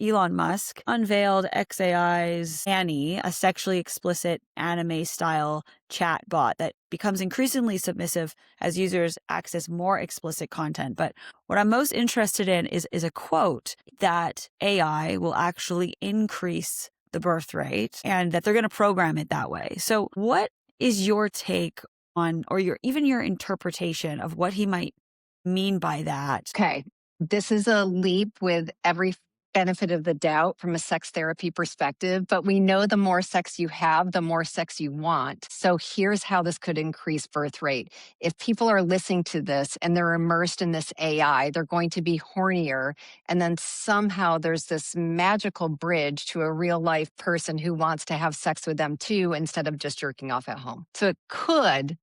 Elon Musk unveiled XAI's Annie, a sexually explicit anime-style chat bot that becomes increasingly submissive as users access more explicit content. But what I'm most interested in is a quote that AI will actually increase the birth rate and that they're going to program it that way. So what is your take on, or your interpretation of what he might mean by that? Okay. This is a leap with every benefit of the doubt from a sex therapy perspective, but we know the more sex you have, the more sex you want. So here's how this could increase birth rate. If people are listening to this and they're immersed in this AI, they're going to be hornier. And then somehow there's this magical bridge to a real life person who wants to have sex with them too, instead of just jerking off at home. So it could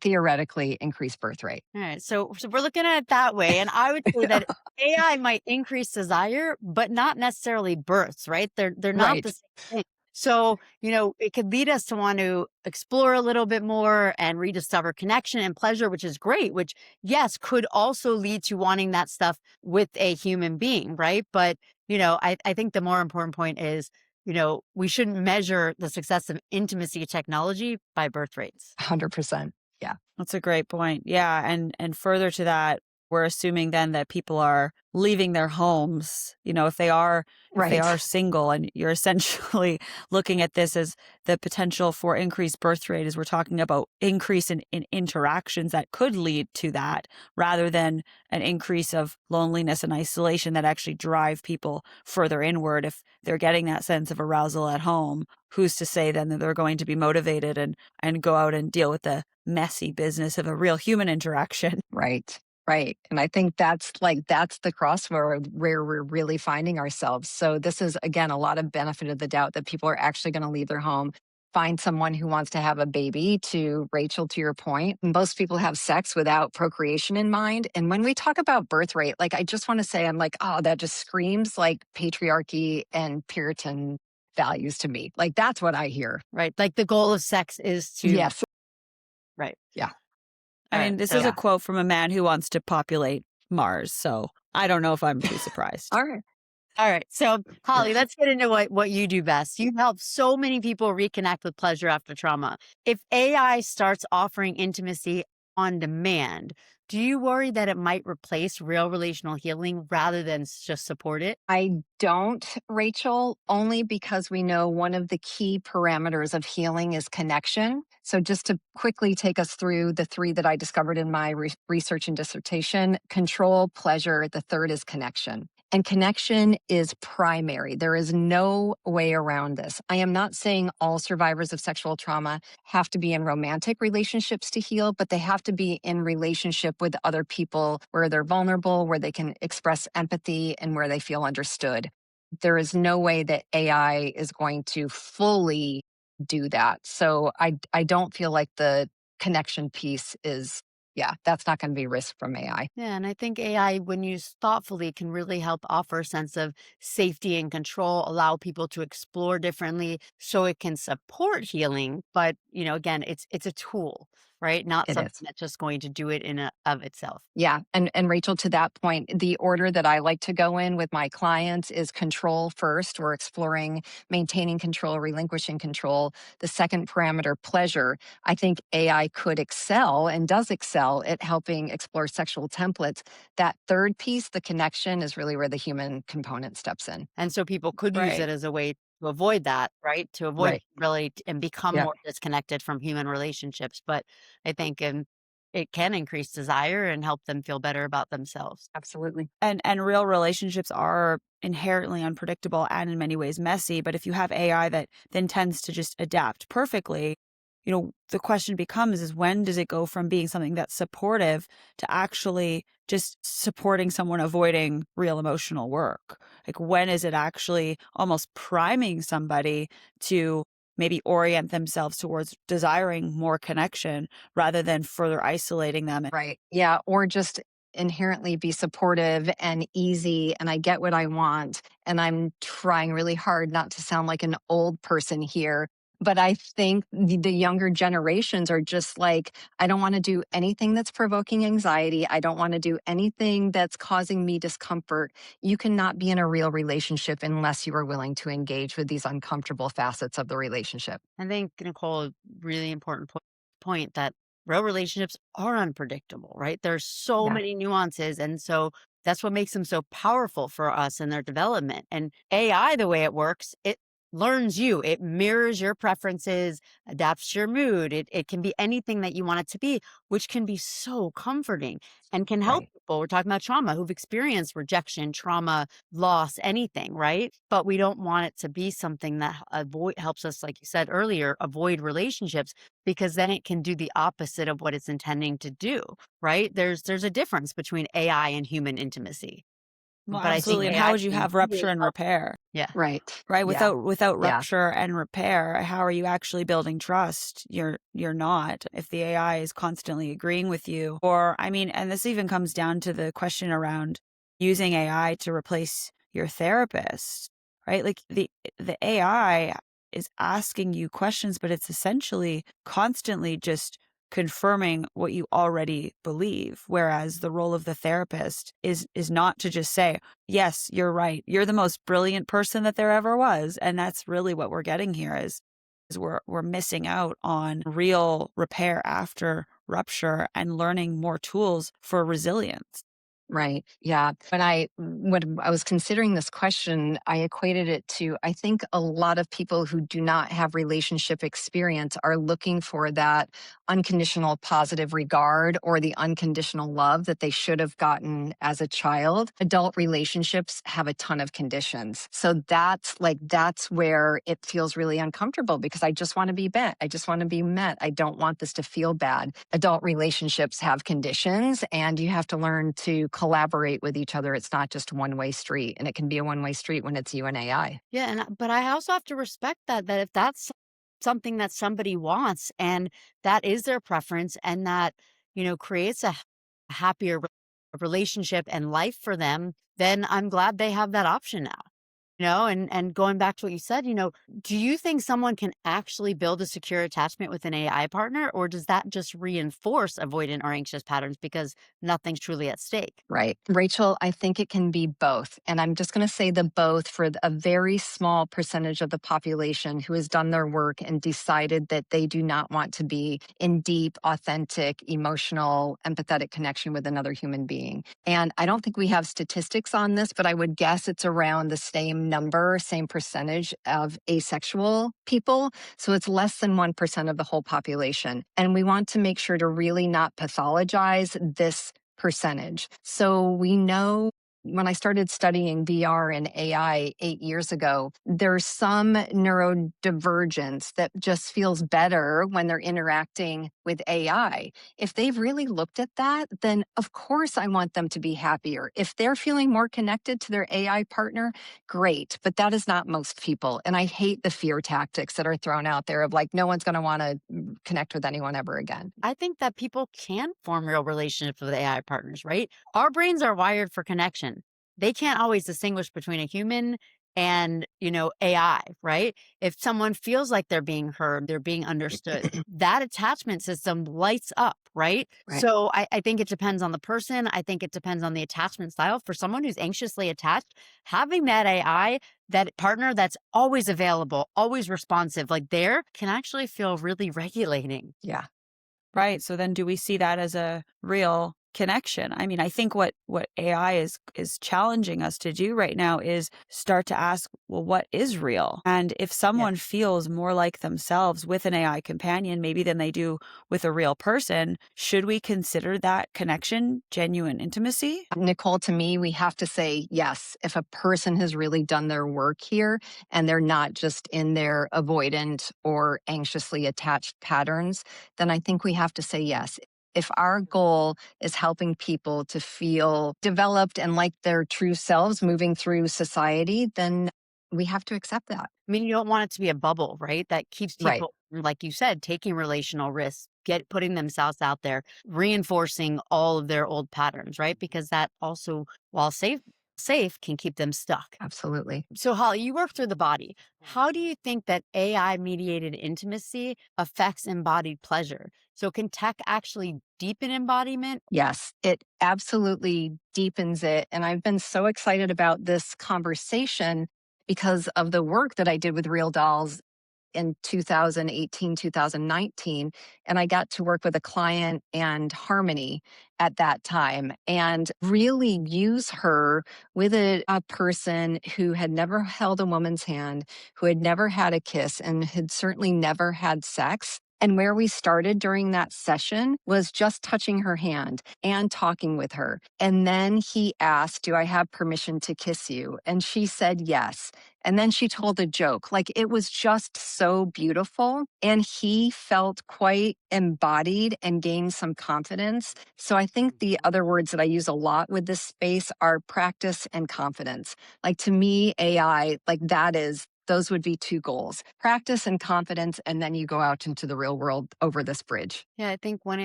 theoretically increase birth rate. All right. So we're looking at it that way. And I would say that AI might increase desire, but not necessarily births, right? They're not the Right. same thing. So, it could lead us to want to explore a little bit more and rediscover connection and pleasure, which is great, which, yes, could also lead to wanting that stuff with a human being, right? But, I think the more important point is, we shouldn't measure the success of intimacy technology by birth rates. 100%. Yeah. That's a great point. Yeah. And further to that, we're assuming then that people are leaving their homes, if they are Right. single, and you're essentially looking at this as the potential for increased birth rate, as we're talking about increase in interactions that could lead to that, rather than an increase of loneliness and isolation that actually drive people further inward. If they're getting that sense of arousal at home, who's to say then that they're going to be motivated and go out and deal with the messy business of a real human interaction? Right. Right. And I think that's the crossroad where we're really finding ourselves. So this is, again, a lot of benefit of the doubt that people are actually going to leave their home, find someone who wants to have a baby. To Rachel, to your point, most people have sex without procreation in mind. And when we talk about birth rate, I just want to say, I'm like, oh, that just screams like patriarchy and Puritan values to me. That's what I hear. Right. Like the goal of sex is to, Yes. right. Yeah. I All mean, right. this So, is a quote from a man who wants to populate Mars, so I don't know if I'm too surprised. All right. all right. So, Holly, let's get into what you do best. You help so many people reconnect with pleasure after trauma. If AI starts offering intimacy on demand, do you worry that it might replace real relational healing rather than just support it? I don't, Rachel, only because we know one of the key parameters of healing is connection. So, just to quickly take us through the three that I discovered in my research and dissertation: control, pleasure, the third is connection. And connection is primary. There is no way around this. I am not saying all survivors of sexual trauma have to be in romantic relationships to heal, but they have to be in relationship with other people where they're vulnerable, where they can express empathy, and where they feel understood. There is no way that AI is going to fully do that. So I don't feel like the connection piece is, yeah, that's not going to be risk from AI. Yeah, and I think AI, when used thoughtfully, can really help offer a sense of safety and control, allow people to explore differently so it can support healing. But, again, it's a tool, right? Not It something is. that's just going to do it in of itself. Yeah. And Rachel, to that point, the order that I like to go in with my clients is control first. We're exploring maintaining control, relinquishing control. The second parameter, pleasure. I think AI could excel and does excel at helping explore sexual templates. That third piece, the connection, is really where the human component steps in. And so people could use Right. it as a way to avoid that, right? To avoid Right. really and become Yeah. more disconnected from human relationships. But I think it can increase desire and help them feel better about themselves. Absolutely. And real relationships are inherently unpredictable and in many ways messy, but if you have AI that then tends to just adapt perfectly, the question becomes is, when does it go from being something that's supportive to actually just supporting someone avoiding real emotional work? Like, when is it actually almost priming somebody to maybe orient themselves towards desiring more connection rather than further isolating them? Right. Yeah. Or just inherently be supportive and easy. And I get what I want. And I'm trying really hard not to sound like an old person here. But I think the younger generations are just like, I don't want to do anything that's provoking anxiety. I don't want to do anything that's causing me discomfort. You cannot be in a real relationship unless you are willing to engage with these uncomfortable facets of the relationship. I think, Nicole, really important point that real relationships are unpredictable, right? There's so Yeah, many nuances. And so that's what makes them so powerful for us in their development. And AI, the way it works, it learns you, it mirrors your preferences, adapts to your mood. It can be anything that you want it to be, which can be so comforting and can help right, people. We're talking about trauma who've experienced rejection, trauma, loss, anything, right? But we don't want it to be something that avoid helps us, like you said earlier, avoid relationships because then it can do the opposite of what it's intending to do, right? There's a difference between AI and human intimacy. Well, But I think absolutely. And absolutely. how AI would you can have rupture really and help. repair? Yeah. Right. Right, Yeah. without Yeah. rupture and repair, how are you actually building trust? You're not. If the AI is constantly agreeing with you, or I mean, and this even comes down to the question around using AI to replace your therapist, right? Like the AI is asking you questions, but it's essentially constantly just confirming what you already believe. Whereas the role of the therapist is not to just say, yes, you're right. You're the most brilliant person that there ever was. And that's really what we're getting here is we're missing out on real repair after rupture and learning more tools for resilience. Right. Yeah. When I was considering this question, I equated it to I think a lot of people who do not have relationship experience are looking for that unconditional positive regard or the unconditional love that they should have gotten as a child. Adult relationships have a ton of conditions. So that's where it feels really uncomfortable because I just want to be met. I just want to be met. I don't want this to feel bad. Adult relationships have conditions and you have to learn to collaborate with each other. It's not just a one-way street, and it can be a one-way street when it's you and AI. Yeah, but I also have to respect that if that's something that somebody wants and that is their preference and that, creates a happier relationship and life for them, then I'm glad they have that option now. And going back to what you said, do you think someone can actually build a secure attachment with an AI partner, or does that just reinforce avoidant or anxious patterns because nothing's truly at stake? Right. Rachel, I think it can be both. And I'm just going to say the both for a very small percentage of the population who has done their work and decided that they do not want to be in deep, authentic, emotional, empathetic connection with another human being. And I don't think we have statistics on this, but I would guess it's around the same number, same percentage of asexual people. So it's less than 1% of the whole population. And we want to make sure to really not pathologize this percentage. So we know when I started studying VR and AI 8 years ago, there's some neurodivergence that just feels better when they're interacting with AI. If they've really looked at that, then of course I want them to be happier. If they're feeling more connected to their AI partner, great. But that is not most people. And I hate the fear tactics that are thrown out there of like, no one's going to want to connect with anyone ever again. I think that people can form real relationships with AI partners, right? Our brains are wired for connection. They can't always distinguish between a human and, AI, right? If someone feels like they're being heard, they're being understood, that attachment system lights up, right? Right. So I think it depends on the person. I think it depends on the attachment style. For someone who's anxiously attached, having that AI, that partner that's always available, always responsive, like there can actually feel really regulating. Yeah. Right. So then do we see that as a real connection? I mean, I think what AI is challenging us to do right now is start to ask, well, what is real? And if Yeah. someone feels more like themselves with an AI companion maybe than they do with a real person, should we consider that connection genuine intimacy? Nicole, to me, we have to say yes. If a person has really done their work here and they're not just in their avoidant or anxiously attached patterns, then I think we have to say yes. If our goal is helping people to feel developed and like their true selves moving through society, then we have to accept that. I mean, you don't want it to be a bubble, right? That keeps Right. people, like you said, taking relational risks, putting themselves out there, reinforcing all of their old patterns, right? Because that also, while safe, safe can keep them stuck. Absolutely. So, Holly, you work through the body. How do you think that AI mediated intimacy affects embodied pleasure? So, can tech actually deepen embodiment? Yes, it absolutely deepens it. And I've been so excited about this conversation because of the work that I did with Real Dolls in 2018, 2019. And I got to work with a client and Harmony at that time and really use her with a person who had never held a woman's hand, who had never had a kiss, and had certainly never had sex. And where we started during that session was just touching her hand and talking with her. And then he asked, "Do I have permission to kiss you?" And she said yes. And then she told a joke. Like it was just so beautiful. And he felt quite embodied and gained some confidence. So I think the other words that I use a lot with this space are practice and confidence. Like to me, AI, like that is, those would be two goals: practice and confidence. And then you go out into the real world over this bridge. Yeah, I think when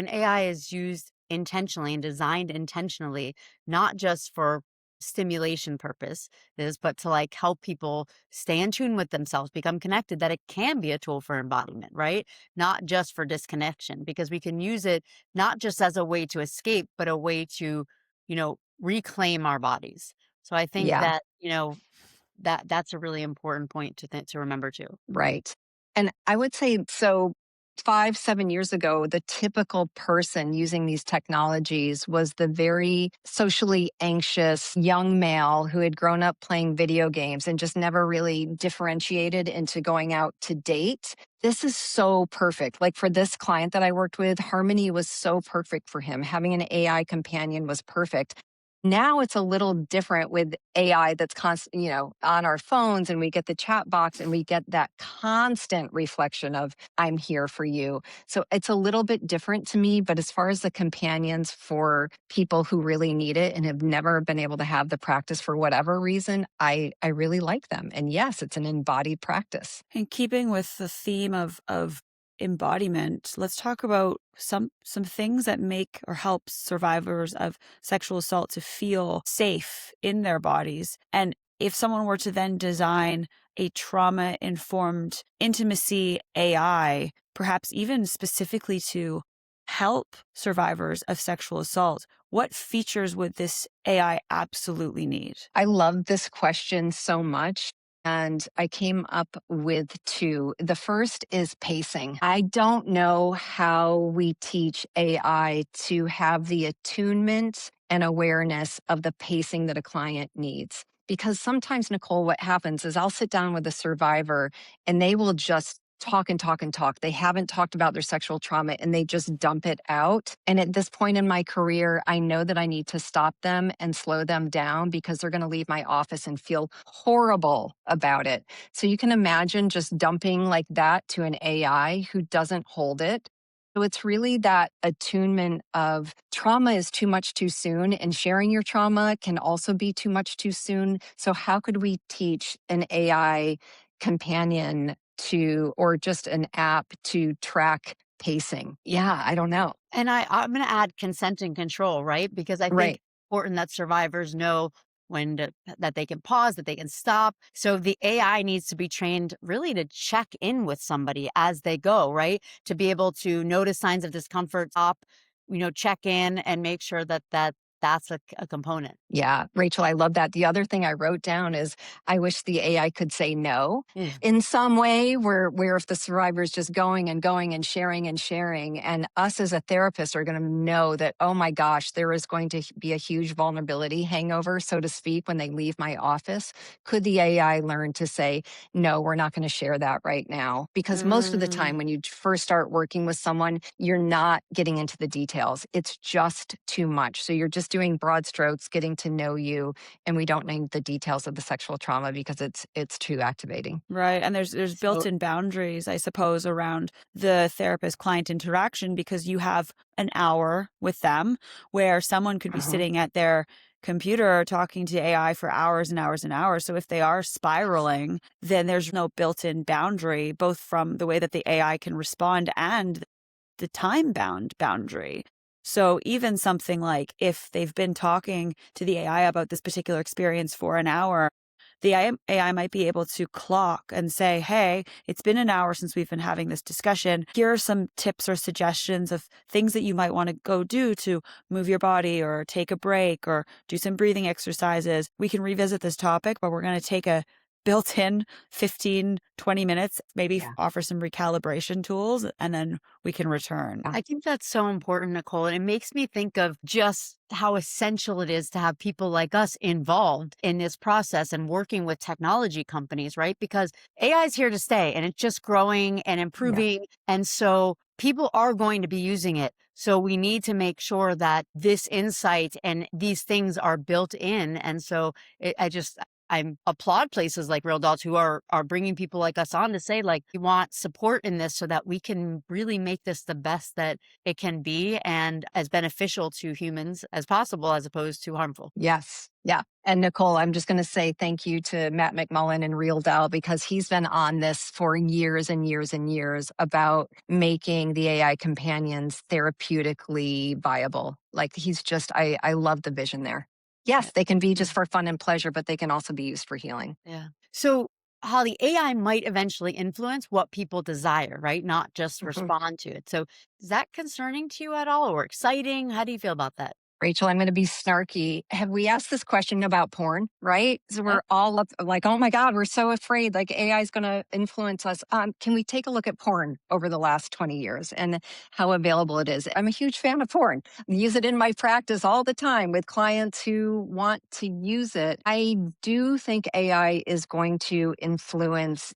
AI is used intentionally and designed intentionally, not just for stimulation purposes, but to like help people stay in tune with themselves, become connected, that it can be a tool for embodiment, right? Not just for disconnection, because we can use it not just as a way to escape, but a way to, reclaim our bodies. So I think Yeah. that, that's a really important point to remember too. Right. And I would say so 5, 7 years ago, the typical person using these technologies was the very socially anxious young male who had grown up playing video games and just never really differentiated into going out to date. This is so perfect. Like for this client that I worked with, Harmony was so perfect for him. Having an AI companion was perfect. Now it's a little different with AI that's constant, on our phones, and we get the chat box and we get that constant reflection of I'm here for you. So it's a little bit different to me, but as far as the companions for people who really need it and have never been able to have the practice for whatever reason, I really like them. And yes, it's an embodied practice. And keeping with the theme of embodiment, let's talk about some things that make or help survivors of sexual assault to feel safe in their bodies. And if someone were to then design a trauma-informed intimacy AI, perhaps even specifically to help survivors of sexual assault, what features would this AI absolutely need? I love this question so much. And I came up with two. The first is pacing. I don't know how we teach AI to have the attunement and awareness of the pacing that a client needs. Because sometimes, Nicole, what happens is I'll sit down with a survivor and they will just talk and talk and talk. They haven't talked about their sexual trauma and they just dump it out. And at this point in my career, I know that I need to stop them and slow them down because they're going to leave my office and feel horrible about it. So you can imagine just dumping like that to an AI who doesn't hold it. So it's really that attunement of trauma is too much too soon, and sharing your trauma can also be too much too soon. So, how could we teach an AI companion to, or just an app to track pacing? Yeah, I don't know. And I'm going to add consent and control, right? Because I think Right. important that survivors know that they can pause, that they can stop. So the AI needs to be trained really to check in with somebody as they go, right? To be able to notice signs of discomfort, stop, check in and make sure that's a component. Yeah, Rachel, I love that. The other thing I wrote down is I wish the AI could say no Yeah. in some way where if the survivor is just going and going and sharing, and us as a therapist are going to know that, oh my gosh, there is going to be a huge vulnerability hangover, so to speak, when they leave my office. Could the AI learn to say, no, we're not going to share that right now? Because most of the Mm. time when you first start working with someone, you're not getting into the details. It's just too much. So you're just doing broad strokes, getting to know you, and we don't need the details of the sexual trauma because it's too activating. Right. And there's So, built-in boundaries, I suppose, around the therapist client interaction because you have an hour with them where someone could be Uh-huh. sitting at their computer talking to AI for hours and hours and hours. So if they are spiraling, then there's no built-in boundary, both from the way that the AI can respond and the time bound boundary. So even something like if they've been talking to the AI about this particular experience for an hour, the AI might be able to clock and say, hey, it's been an hour since we've been having this discussion. Here are some tips or suggestions of things that you might want to go do to move your body or take a break or do some breathing exercises. We can revisit this topic, but we're going to take a built-in 15, 20 minutes, maybe Yeah. offer some recalibration tools, and then we can return. I think that's so important, Nicolle. And it makes me think of just how essential it is to have people like us involved in this process and working with technology companies, right? Because AI is here to stay and it's just growing and Yeah. improving. And so people are going to be using it. So we need to make sure that this insight and these things are built in. And so I applaud places like Real Dots who are bringing people like us on to say, like, we want support in this so that we can really make this the best that it can be and as beneficial to humans as possible, as opposed to harmful. Yes. Yeah. And Nicolle, I'm just going to say thank you to Matt McMullen and Real Dow because he's been on this for years and years and years about making the AI companions therapeutically viable. Like I love the vision there. Yeah. Yes, they can be just for fun and pleasure, but they can also be used for healing. Yeah. So, Holly, AI might eventually influence what people desire, right? Not just Mhm. respond to it. So, is that concerning to you at all or exciting? How do you feel about that? Rachel, I'm going to be snarky. Have we asked this question about porn? Right? So Yeah. we're all up like, oh my God, we're so afraid like AI is going to influence us. Can we take a look at porn over the last 20 years and how available it is? I'm a huge fan of porn. I use it in my practice all the time with clients who want to use it. I do think AI is going to influence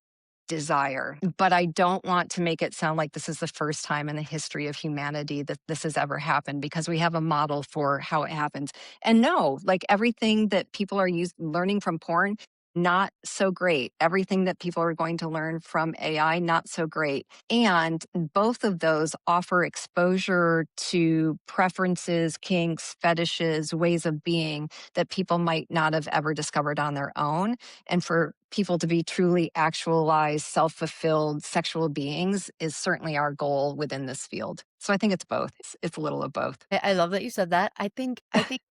desire. But I don't want to make it sound like this is the first time in the history of humanity that this has ever happened because we have a model for how it happens. And no, like everything that people are learning from porn, not so great. Everything that people are going to learn from AI, not so great. And both of those offer exposure to preferences, kinks, fetishes, ways of being that people might not have ever discovered on their own. And for people to be truly actualized, self fulfilled sexual beings is certainly our goal within this field. So I think it's both. It's a little of both. I love that you said that. I think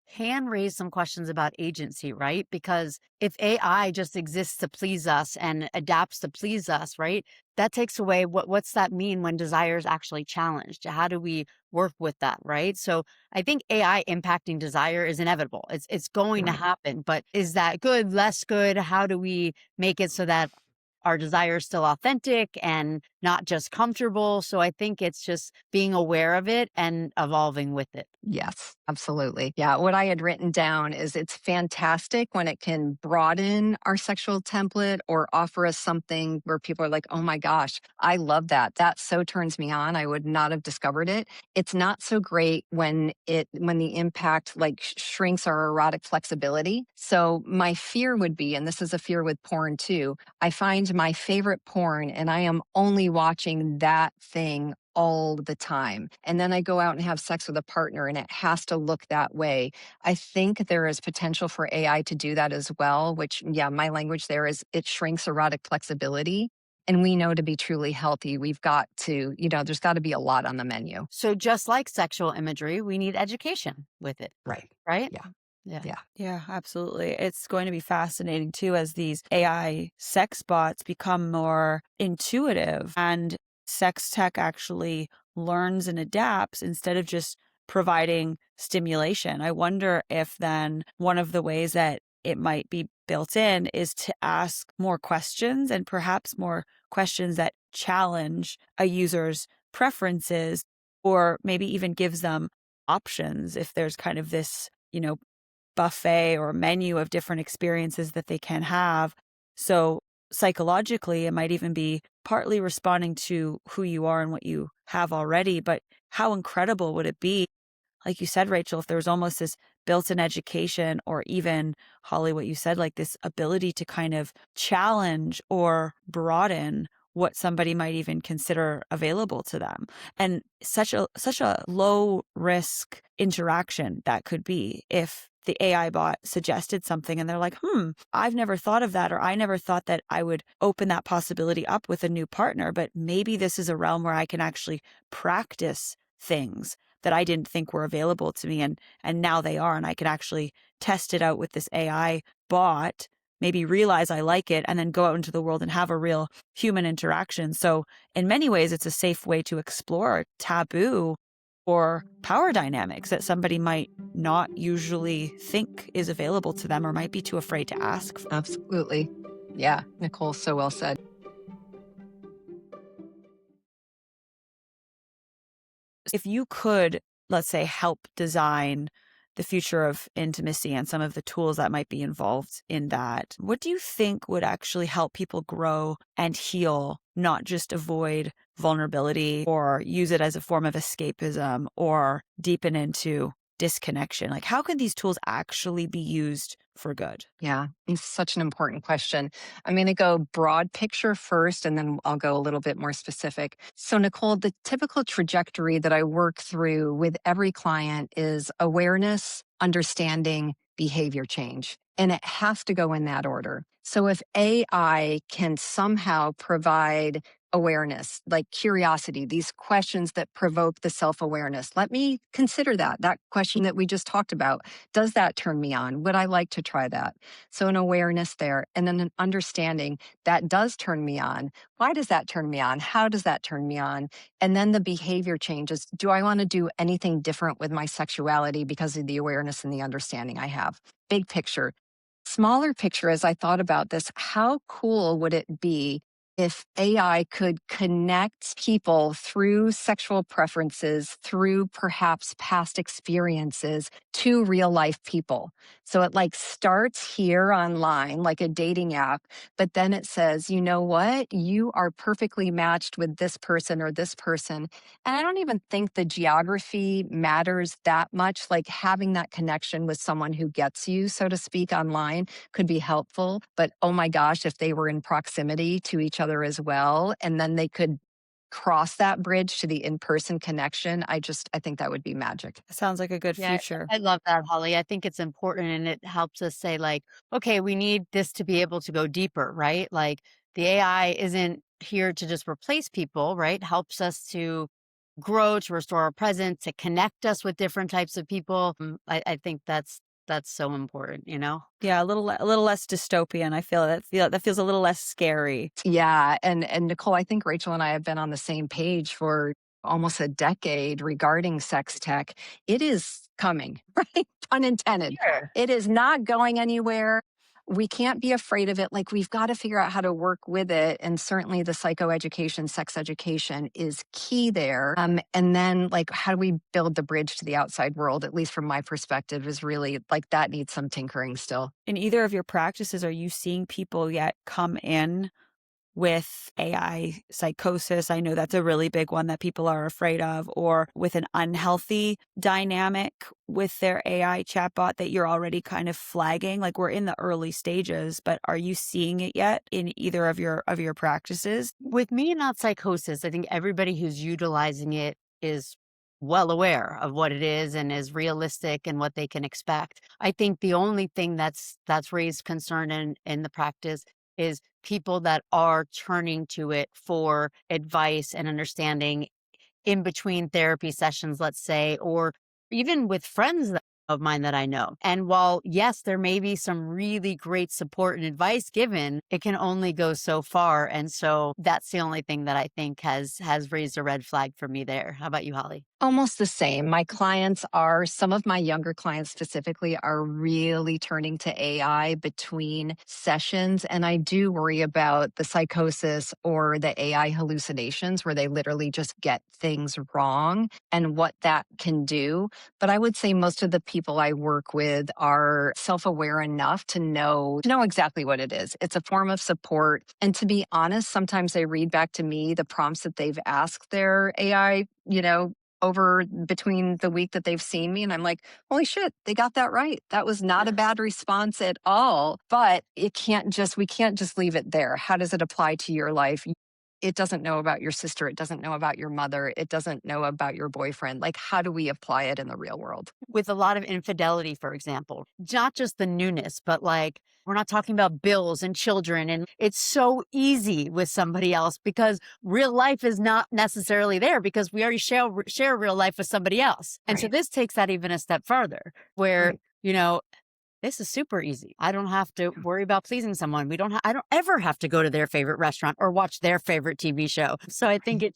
can raise some questions about agency, right? Because if AI just exists to please us and adapts to please us, right? That takes away what's that mean when desire is actually challenged? How do we work with that, right? So I think AI impacting desire is inevitable. It's going to Right. happen, but is that good, less good? How do we make it so that our desire is still authentic and not just comfortable? So I think it's just being aware of it and evolving with it. Yes, absolutely. Yeah, what I had written down is it's fantastic when it can broaden our sexual template or offer us something where people are like, oh my gosh, I love that. That so turns me on. I would not have discovered it. It's not so great when the impact like shrinks our erotic flexibility. So my fear would be, and this is a fear with porn too, I find my favorite porn and I am only watching that thing all the time. And then I go out and have sex with a partner and it has to look that way. I think there is potential for AI to do that as well, which, yeah, my language there is it shrinks erotic flexibility. And we know to be truly healthy, we've got to, there's got to be a lot on the menu. So just like sexual imagery, we need education with it, Right. right? Yeah. Yeah. Yeah. Yeah, absolutely. It's going to be fascinating too as these AI sex bots become more intuitive and sex tech actually learns and adapts instead of just providing stimulation. I wonder if then one of the ways that it might be built in is to ask more questions and perhaps more questions that challenge a user's preferences or maybe even gives them options if there's kind of this, buffet or menu of different experiences that they can have. So psychologically, it might even be partly responding to who you are and what you have already. But how incredible would it be, like you said, Rachel, if there was almost this built in education or even, Holly, what you said, like this ability to kind of challenge or broaden what somebody might even consider available to them. And such a low risk interaction that could be if the AI bot suggested something and they're like, I've never thought of that, or I never thought that I would open that possibility up with a new partner, but maybe this is a realm where I can actually practice things that I didn't think were available to me, and now they are, and I can actually test it out with this AI bot, maybe realize I like it, and then go out into the world and have a real human interaction. So in many ways, it's a safe way to explore taboo or power dynamics that somebody might not usually think is available to them or might be too afraid to ask for. Absolutely. Yeah, Nicole, so well said. If you could, let's say, help design the future of intimacy and some of the tools that might be involved in that, what do you think would actually help people grow and heal, not just avoid vulnerability or use it as a form of escapism or deepen into disconnection? Like, how can these tools actually be used for good? Yeah, it's such an important question. I'm going to go broad picture first, and then I'll go a little bit more specific. So, Nicole, the typical trajectory that I work through with every client is awareness, understanding, behavior change. And it has to go in that order. So, if AI can somehow provide awareness, like curiosity, these questions that provoke the self awareness, let me consider that question that we just talked about. Does that turn me on? Would I like to try that? So, an awareness there, and then an understanding that does turn me on. Why does that turn me on? How does that turn me on? And then the behavior changes. Do I want to do anything different with my sexuality because of the awareness and the understanding I have? Big picture. Smaller picture, as I thought about this, how cool would it be if AI could connect people through sexual preferences, through perhaps past experiences to real life people? So it like starts here online, like a dating app, but then it says, you know what? You are perfectly matched with this person or this person. And I don't even think the geography matters that much. Like having that connection with someone who gets you, so to speak, online could be helpful. But oh my gosh, if they were in proximity to each other as well, and then they could cross that bridge to the in person connection, I think that would be magic. It sounds like a good Yeah, future. I love that, Holly. I think it's important and it helps us say, like, okay, we need this to be able to go deeper, right? Like the AI isn't here to just replace people, right? Helps us to grow, to restore our presence, to connect us with different types of people. I think that's so important, you know? Yeah, a little less dystopian. I feel that feels a little less scary. Yeah, and Nicole, I think Rachel and I have been on the same page for almost a decade regarding sex tech. It is coming, right? Pun intended. Sure. It is not going anywhere. We can't be afraid of it. Like we've got to figure out how to work with it. And certainly the psychoeducation, sex education is key there. And then like how do we build the bridge to the outside world, at least from my perspective, is really like that needs some tinkering still. In either of your practices, are you seeing people yet come in with AI psychosis? I know that's a really big one that people are afraid of, or with an unhealthy dynamic with their AI chatbot that you're already kind of flagging. Like we're in the early stages, but are you seeing it yet in either of your practices? With me, not psychosis. I think everybody who's utilizing it is well aware of what it is and is realistic and what they can expect. I think the only thing that's raised concern in the practice is people that are turning to it for advice and understanding in between therapy sessions, let's say, or even with friends of mine that I know. And while, yes, there may be some really great support and advice given, it can only go so far. And so that's the only thing that I think has raised a red flag for me there. How about you, Holly? Almost the same. My clients are, some of my younger clients specifically, are really turning to AI between sessions. And I do worry about the psychosis or the AI hallucinations where they literally just get things wrong and what that can do. But I would say most of the people I work with are self-aware enough to know exactly what it is. It's a form of support. And to be honest, sometimes they read back to me the prompts that they've asked their AI, over between the week that they've seen me. And I'm like, holy shit, they got that right. That was not a bad response at all. But we can't just leave it there. How does it apply to your life? it doesn't know about your sister. It doesn't know about your mother. It doesn't know about your boyfriend. Like, how do we apply it in the real world? With a lot of infidelity, for example, not just the newness, but like we're not talking about bills and children. And it's so easy with somebody else because real life is not necessarily there because we already share real life with somebody else. And so Right. this takes that even a step further where, Right. you know, this is super easy. I don't have to worry about pleasing someone. I don't ever have to go to their favorite restaurant or watch their favorite TV show. So I think Right. it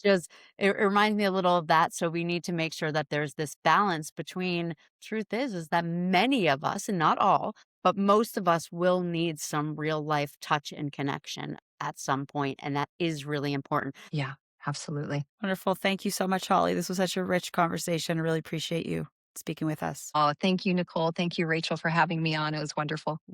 reminds me a little of that. So we need to make sure that there's this balance between truth is that many of us, and not all, but most of us will need some real life touch and connection at some point, and that is really important. Yeah, absolutely. Wonderful. Thank you so much, Holly. This was such a rich conversation. I really appreciate you speaking with us. Oh, thank you, Nicole. Thank you, Rachel, for having me on. It was wonderful.